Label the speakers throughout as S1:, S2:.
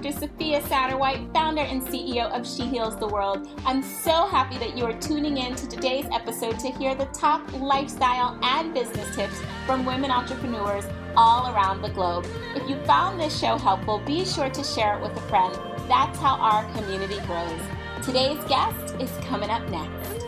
S1: Dr. Sophia Satterwhite, founder and CEO of She Heals the World. I'm so happy that you are tuning in to today's episode to hear the top lifestyle and business tips from women entrepreneurs all around the globe. If you found this show helpful, be sure to share it with a friend. That's how our community grows. Today's guest is coming up next.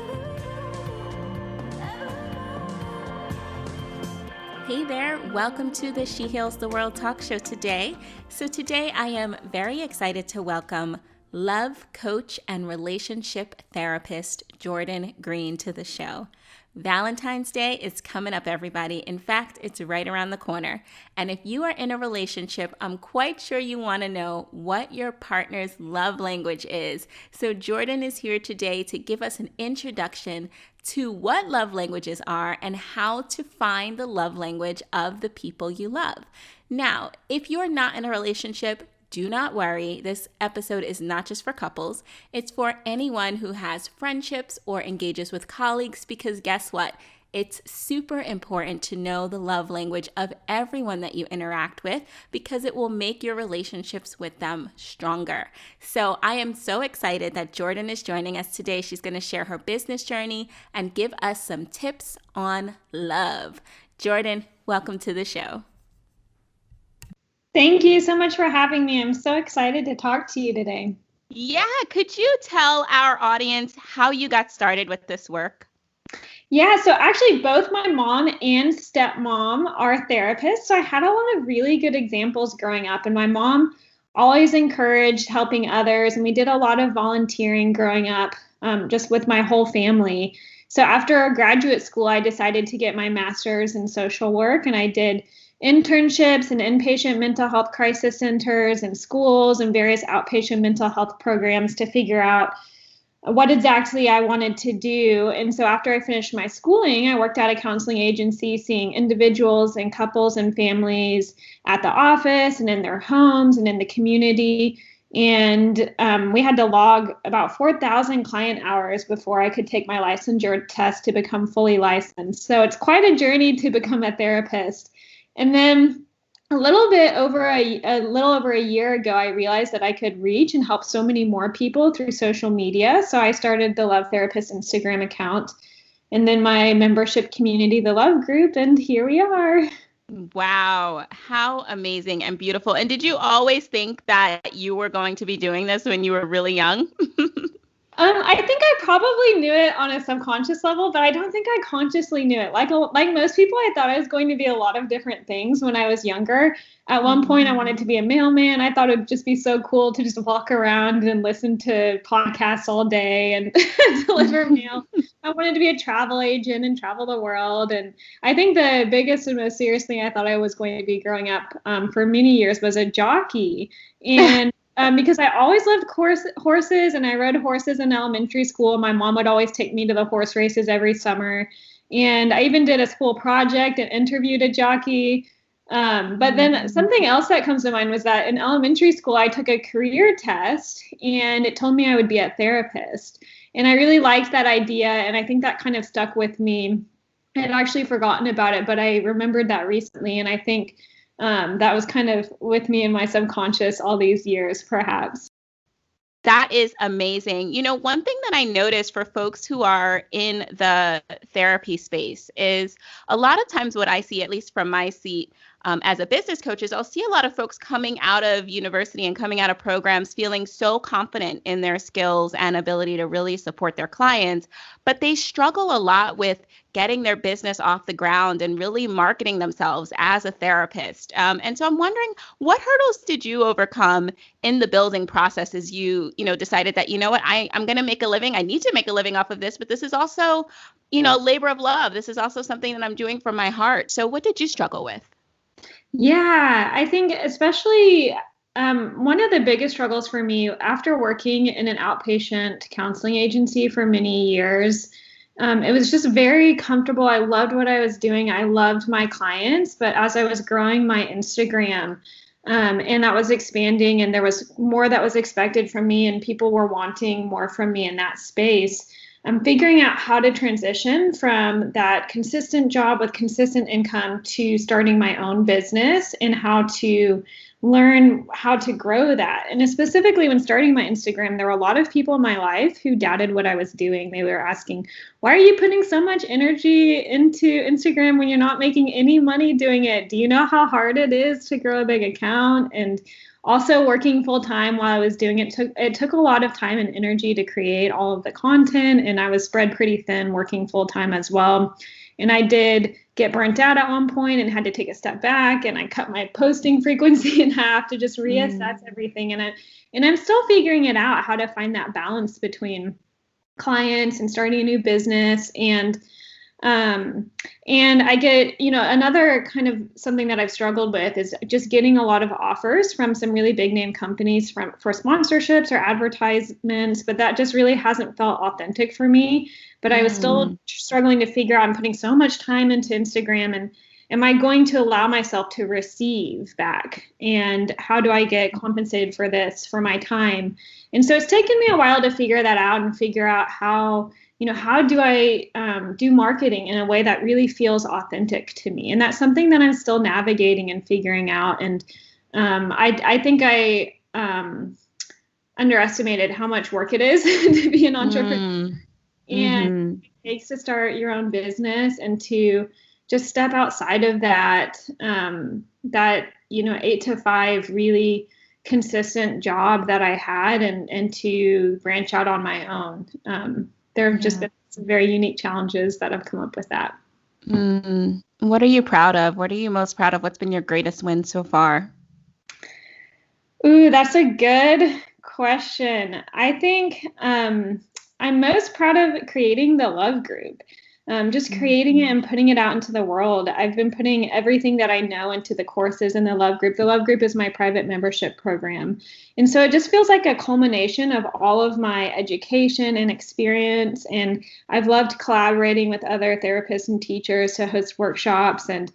S1: Hey there, welcome to the She Heals the World talk show today. So today I am very excited to welcome love coach and relationship therapist Jordan Green to the show. Valentine's Day is coming up, everybody. In fact, it's right around the corner. And if you are in a relationship, I'm quite sure you want to know what your partner's love language is. So Jordan is here today to give us an introduction to what love languages are and how to find the love language of the people you love. Now, if you're not in a relationship, do not worry. This episode is not just for couples. It's for anyone who has friendships or engages with colleagues, because guess what? It's super important to know the love language of everyone that you interact with, because it will make your relationships with them stronger. So I am so excited that Jordan is joining us today. She's going to share her business journey and give us some tips on love. Jordan, welcome to the show.
S2: Thank you so much for having me. I'm so excited to talk to you today.
S1: Yeah, could you tell our audience how you got started with this work?
S2: Yeah, so actually both my mom and stepmom are therapists. So I had a lot of really good examples growing up. And my mom always encouraged helping others. And we did a lot of volunteering growing up, just with my whole family. So after graduate school, I decided to get my master's in social work. And I did internships in inpatient mental health crisis centers and schools and various outpatient mental health programs to figure out what exactly I wanted to do. And so after I finished my schooling, I worked at a counseling agency seeing individuals and couples and families at the office and in their homes and in the community. And we had to log about 4,000 client hours before I could take my licensure test to become fully licensed. So it's quite a journey to become a therapist. And then a little over a year ago, I realized that I could reach and help so many more people through social media. So I started the Love Therapist Instagram account and then my membership community, the Love Group, and here we are.
S1: Wow, how amazing and beautiful. And did you always think that you were going to be doing this when you were really young?
S2: I think I probably knew it on a subconscious level, but I don't think I consciously knew it. Like most people, I thought I was going to be a lot of different things when I was younger. At one point, I wanted to be a mailman. I thought it would just be so cool to just walk around and listen to podcasts all day and deliver mail. I wanted to be a travel agent and travel the world. And I think the biggest and most serious thing I thought I was going to be growing up for many years was a jockey. And because I always loved horses and I rode horses in elementary school. My mom would always take me to the horse races every summer. And I even did a school project and interviewed a jockey. But then something else that comes to mind was that in elementary school, I took a career test and it told me I would be a therapist. And I really liked that idea. And I think that kind of stuck with me. I had actually forgotten about it, but I remembered that recently. And I think that was kind of with me in my subconscious all these years, perhaps.
S1: That is amazing. You know, one thing that I noticed for folks who are in the therapy space is a lot of times what I see, at least from my seat as a business coach, is I'll see a lot of folks coming out of university and coming out of programs feeling so confident in their skills and ability to really support their clients, but they struggle a lot with getting their business off the ground and really marketing themselves as a therapist. And so I'm wondering, what hurdles did you overcome in the building process as you decided that, you know what, I'm going to make a living. I need to make a living off of this, but this is also, labor of love. This is also something that I'm doing from my heart. So what did you struggle with?
S2: Yeah, I think especially one of the biggest struggles for me after working in an outpatient counseling agency for many years, it was just very comfortable. I loved what I was doing. I loved my clients. But as I was growing my Instagram and that was expanding and there was more that was expected from me and people were wanting more from me in that space, I'm figuring out how to transition from that consistent job with consistent income to starting my own business and how to learn how to grow that. And specifically when starting my Instagram, there were a lot of people in my life who doubted what I was doing. They were asking, why are you putting so much energy into Instagram when you're not making any money doing it? Do you know how hard it is to grow a big account? And also working full time while I was doing it took a lot of time and energy to create all of the content, and I was spread pretty thin working full time as well. And I did get burnt out at one point and had to take a step back, and I cut my posting frequency in half to just reassess everything. And I'm still figuring it out, how to find that balance between clients and starting a new business. And I get, another kind of something that I've struggled with is just getting a lot of offers from some really big name companies for sponsorships or advertisements, but that just really hasn't felt authentic for me. But I was still struggling to figure out, I'm putting so much time into Instagram, and am I going to allow myself to receive back? And how do I get compensated for this, for my time? And so it's taken me a while to figure that out and figure out how do I do marketing in a way that really feels authentic to me? And that's something that I'm still navigating and figuring out. And I think I underestimated how much work it is to be an entrepreneur. And it takes to start your own business and to just step outside of that, 8 to 5 really consistent job that I had, and to branch out on my own. There have just been some very unique challenges that have come up with that.
S1: What are you proud of? What are you most proud of? What's been your greatest win so far?
S2: Ooh, that's a good question. I think I'm most proud of creating the Love Group. Just creating it and putting it out into the world. I've been putting everything that I know into the courses in the Love Group. The Love Group is my private membership program. And so it just feels like a culmination of all of my education and experience. And I've loved collaborating with other therapists and teachers to host workshops and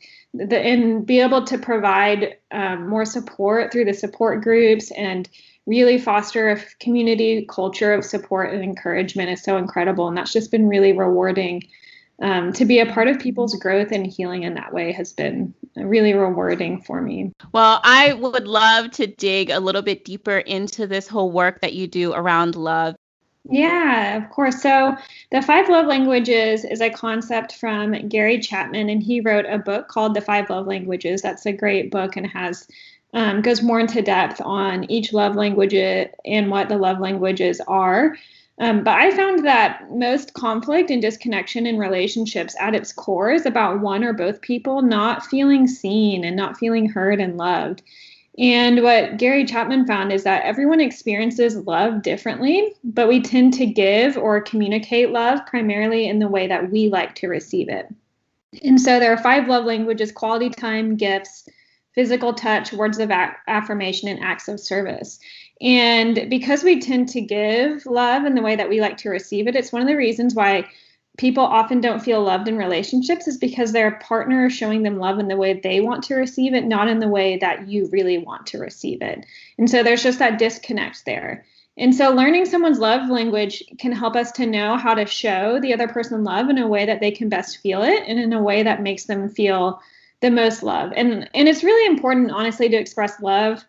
S2: be able to provide more support through the support groups and really foster a community culture of support and encouragement is so incredible. And that's just been really rewarding. To be a part of people's growth and healing in that way has been really rewarding for me.
S1: Well, I would love to dig a little bit deeper into this whole work that you do around love.
S2: Yeah, of course. So the 5 love languages is a concept from Gary Chapman, and he wrote a book called The 5 Love Languages. That's a great book and has goes more into depth on each love language and what the love languages are. But I found that most conflict and disconnection in relationships at its core is about one or both people not feeling seen and not feeling heard and loved. And what Gary Chapman found is that everyone experiences love differently, but we tend to give or communicate love primarily in the way that we like to receive it. And so there are 5 love languages: quality time, gifts, physical touch, words of affirmation, and acts of service. And because we tend to give love in the way that we like to receive it, it's one of the reasons why people often don't feel loved in relationships, is because their partner is showing them love in the way they want to receive it, not in the way that you really want to receive it. And so there's just that disconnect there. And so learning someone's love language can help us to know how to show the other person love in a way that they can best feel it, and in a way that makes them feel the most love. And it's really important, honestly, to express love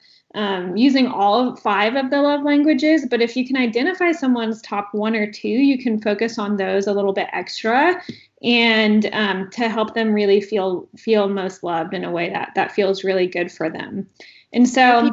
S2: using all 5 of the love languages. But if you can identify someone's top 1 or 2, you can focus on those a little bit extra, and to help them really feel most loved in a way that feels really good for them. And so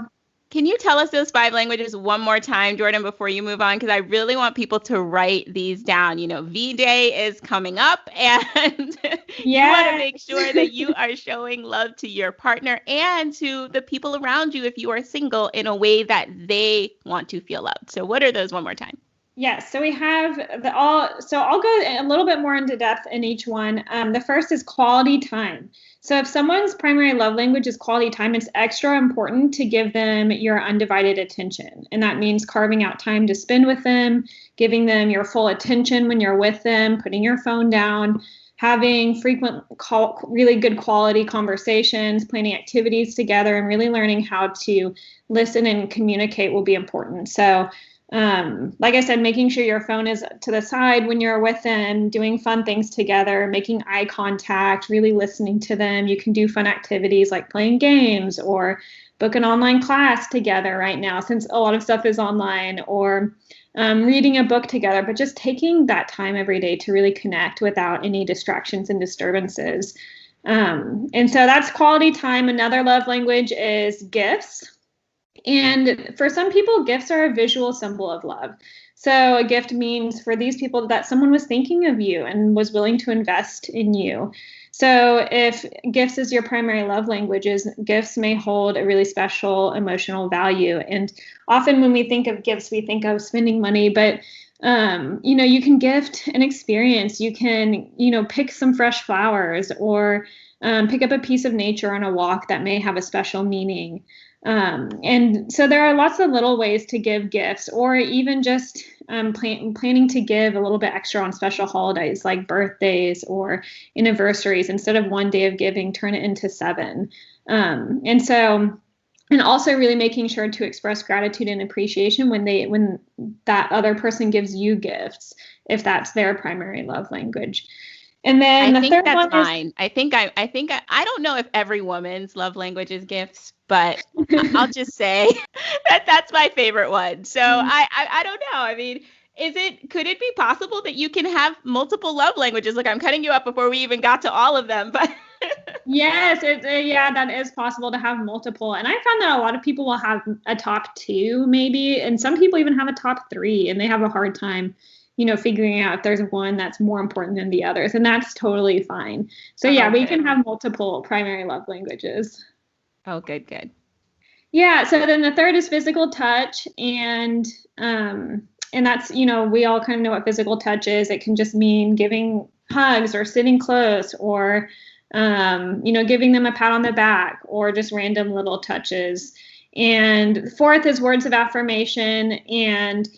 S1: Can you tell us those 5 languages one more time, Jordan, before you move on? Because I really want people to write these down. V-Day is coming up, and you want to make sure that you are showing love to your partner and to the people around you if you are single in a way that they want to feel loved. So what are those one more time?
S2: Yes, so we have I'll go a little bit more into depth in each one. The first is quality time. So if someone's primary love language is quality time, it's extra important to give them your undivided attention. And that means carving out time to spend with them, giving them your full attention when you're with them, putting your phone down, having frequent really good quality conversations, planning activities together, and really learning how to listen and communicate will be important. So Like I said, making sure your phone is to the side when you're with them, doing fun things together, making eye contact, really listening to them. You can do fun activities like playing games or book an online class together right now, since a lot of stuff is online, or reading a book together, but just taking that time every day to really connect without any distractions and disturbances. And so that's quality time. Another love language is gifts. And for some people, gifts are a visual symbol of love. So a gift means for these people that someone was thinking of you and was willing to invest in you. So if gifts is your primary love languages, gifts may hold a really special emotional value. And often when we think of gifts, we think of spending money, but you can gift an experience. You can, pick some fresh flowers, or pick up a piece of nature on a walk that may have a special meaning. And so there are lots of little ways to give gifts, or even just planning to give a little bit extra on special holidays like birthdays or anniversaries. Instead of one day of giving, turn it into 7. And also really making sure to express gratitude and appreciation when that other person gives you gifts, if that's their primary love language. And then
S1: I
S2: the
S1: think
S2: third
S1: that's
S2: one is
S1: mine. I don't know if every woman's love language is gifts, but I'll just say that that's my favorite one. So I don't know. I mean, could it be possible that you can have multiple love languages? Look, I'm cutting you up before we even got to all of them, but
S2: Yes, yeah, that is possible to have multiple. And I found that a lot of people will have a top 2 maybe, and some people even have a top 3, and they have a hard time, figuring out if there's one that's more important than the others, and that's totally fine. So yeah, we
S1: okay.
S2: can have multiple primary love languages.
S1: Oh, good, good.
S2: Yeah, so then the third is physical touch, and that's, we all kind of know what physical touch is. It can just mean giving hugs or sitting close, or giving them a pat on the back, or just random little touches. And fourth is words of affirmation. And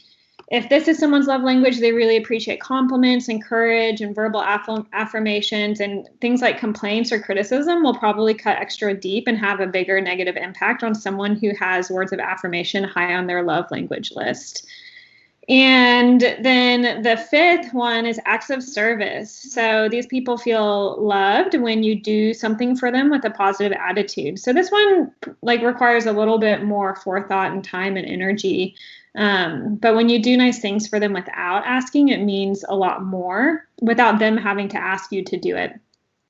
S2: if this is someone's love language, they really appreciate compliments, encourage, and verbal affirmations. And things like complaints or criticism will probably cut extra deep and have a bigger negative impact on someone who has words of affirmation high on their love language list. And then the fifth one is acts of service. So these people feel loved when you do something for them with a positive attitude. So this one requires a little bit more forethought and time and energy. But when you do nice things for them without asking, it means a lot more without them having to ask you to do it.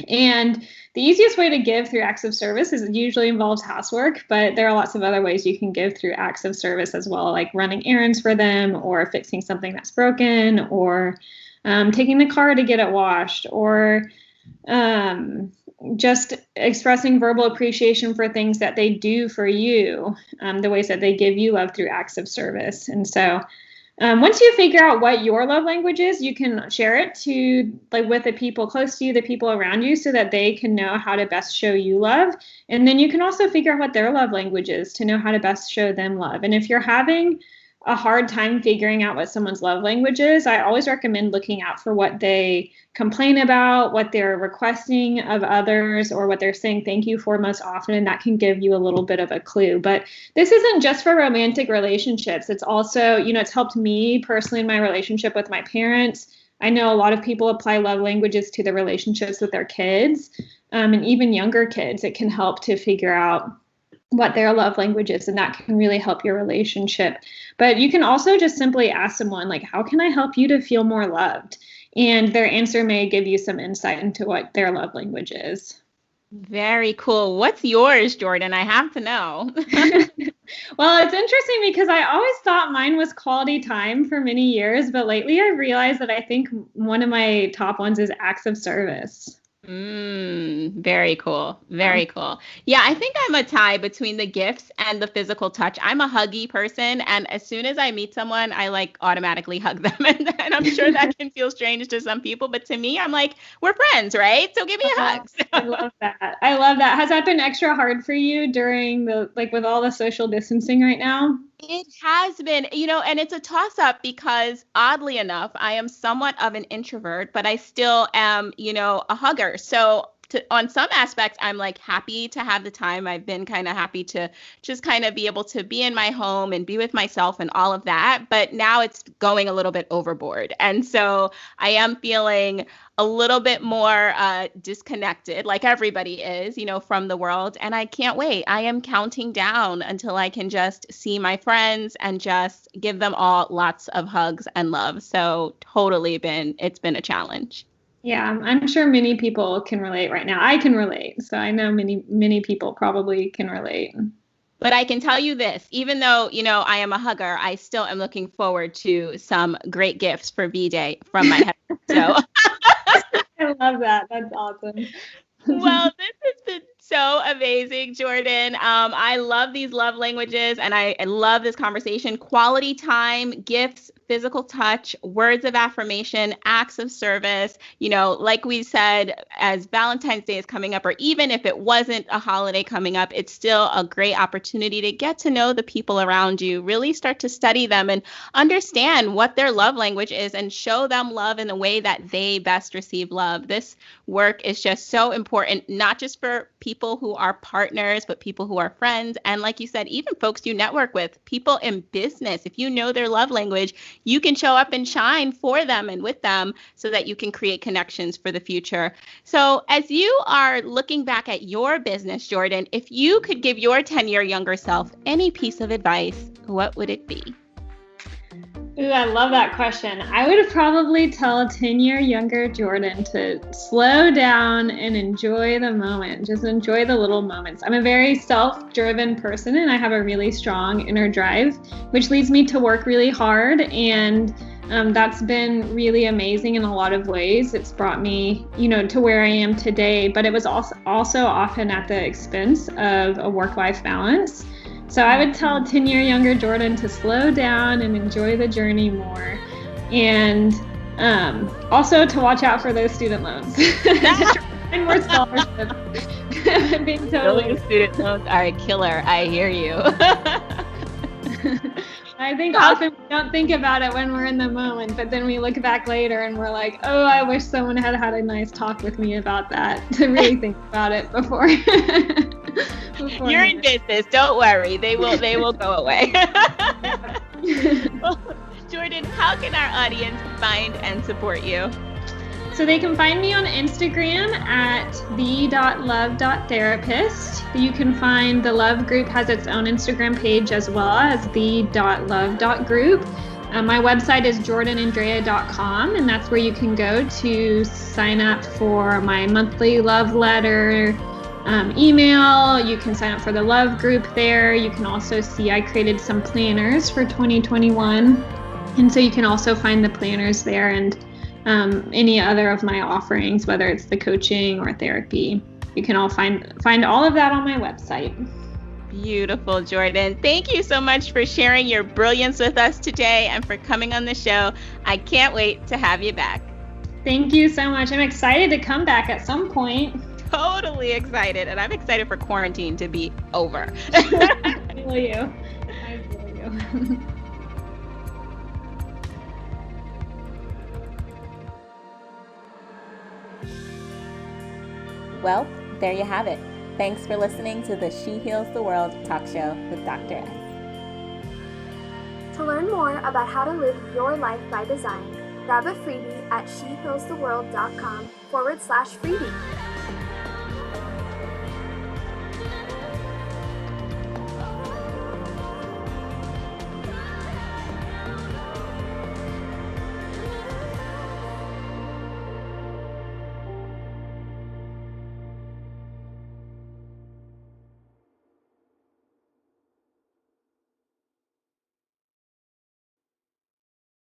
S2: And the easiest way to give through acts of service is it usually involves housework, but there are lots of other ways you can give through acts of service as well, like running errands for them, or fixing something that's broken, or taking the car to get it washed, or just expressing verbal appreciation for things that they do for you, the ways that they give you love through acts of service. And so once you figure out what your love language is, you can share it to with the people close to you, the people around you, so that they can know how to best show you love. And then you can also figure out what their love language is to know how to best show them love. And if you're having a hard time figuring out what someone's love language is, I always recommend looking out for what they complain about, what they're requesting of others, or what they're saying thank you for most often. And that can give you a little bit of a clue. But this isn't just for romantic relationships. It's also, it's helped me personally in my relationship with my parents. I know a lot of people apply love languages to their relationships with their kids, and even younger kids. It can help to figure out what their love language is, and that can really help your relationship. But you can also just simply ask someone, how can I help you to feel more loved? And their answer may give you some insight into what their love language is.
S1: Very cool. What's yours, Jordan? I have to know.
S2: Well, it's interesting because I always thought mine was quality time for many years, but lately I've realized that I think one of my top ones is acts of service.
S1: Very cool. Very cool. Yeah, I think I'm a tie between the gifts and the physical touch. I'm a huggy person, and as soon as I meet someone, I automatically hug them. And I'm sure that can feel strange to some people, but to me, I'm like, we're friends, right? So give me a hug.
S2: I love that. I love that. Has that been extra hard for you during with all the social distancing right now?
S1: It has been, and it's a toss up because oddly enough, I am somewhat of an introvert, but I still am, a hugger. So on some aspects, I'm like happy to have the time. I've been kind of happy to just kind of be able to be in my home and be with myself and all of that. But now it's going a little bit overboard. And so I am feeling a little bit more disconnected, like everybody is, from the world. And I can't wait. I am counting down until I can just see my friends and just give them all lots of hugs and love. So it's been a challenge.
S2: Yeah, I'm sure many people can relate right now. I can relate. So I know many people probably can relate.
S1: But I can tell you this, even though, I am a hugger, I still am looking forward to some great gifts for V-Day from my husband. So
S2: I love that. That's awesome.
S1: Well, this has been so amazing, Jordan. I love these love languages, and I love this conversation. Quality time, gifts, physical touch, words of affirmation, acts of service. Like we said, as Valentine's Day is coming up, or even if it wasn't a holiday coming up, it's still a great opportunity to get to know the people around you, really start to study them and understand what their love language is and show them love in the way that they best receive love. This work is just so important, not just for people who are partners, but people who are friends. And like you said, even folks you network with, people in business. If you know their love language, you can show up and shine for them and with them so that you can create connections for the future. So as you are looking back at your business, Jordan, if you could give your 10-year younger self any piece of advice, what would it be?
S2: Ooh, I love that question. I would probably tell a 10-year younger Jordan to slow down and enjoy the moment. Just enjoy the little moments. I'm a very self-driven person, and I have a really strong inner drive, which leads me to work really hard. And that's been really amazing in a lot of ways. It's brought me, to where I am today, but it was also often at the expense of a work-life balance. So I would tell 10-year younger Jordan to slow down and enjoy the journey more. And also to watch out for those student loans. And more scholarships.
S1: Student loans are a killer. I hear you.
S2: I think often we don't think about it when we're in the moment, but then we look back later and we're like, oh, I wish someone had had a nice talk with me about that, to really think about it before.
S1: You're in business. Don't worry. They will go away. Well, Jordan, how can our audience find and support you?
S2: So they can find me on Instagram at the.love.therapist. You can find the Love Group has its own Instagram page as well as the.love.group. My website is jordanandrea.com, and that's where you can go to sign up for my monthly love letter email. You can sign up for the Love Group there. You can also see I created some planners for 2021. And so you can also find the planners there and any other of my offerings, whether it's the coaching or therapy. You can all find all of that on my website.
S1: Beautiful, Jordan. Thank you so much for sharing your brilliance with us today and for coming on the show. I can't wait to have you back.
S2: Thank you so much. I'm excited to come back at some point.
S1: Totally excited. And I'm excited for quarantine to be over.
S2: I feel you.
S1: Well, there you have it. Thanks for listening to the She Heals the World talk show with Dr. S.
S3: To learn more about how to live your life by design, grab a freebie at shehealstheworld.com/freebie.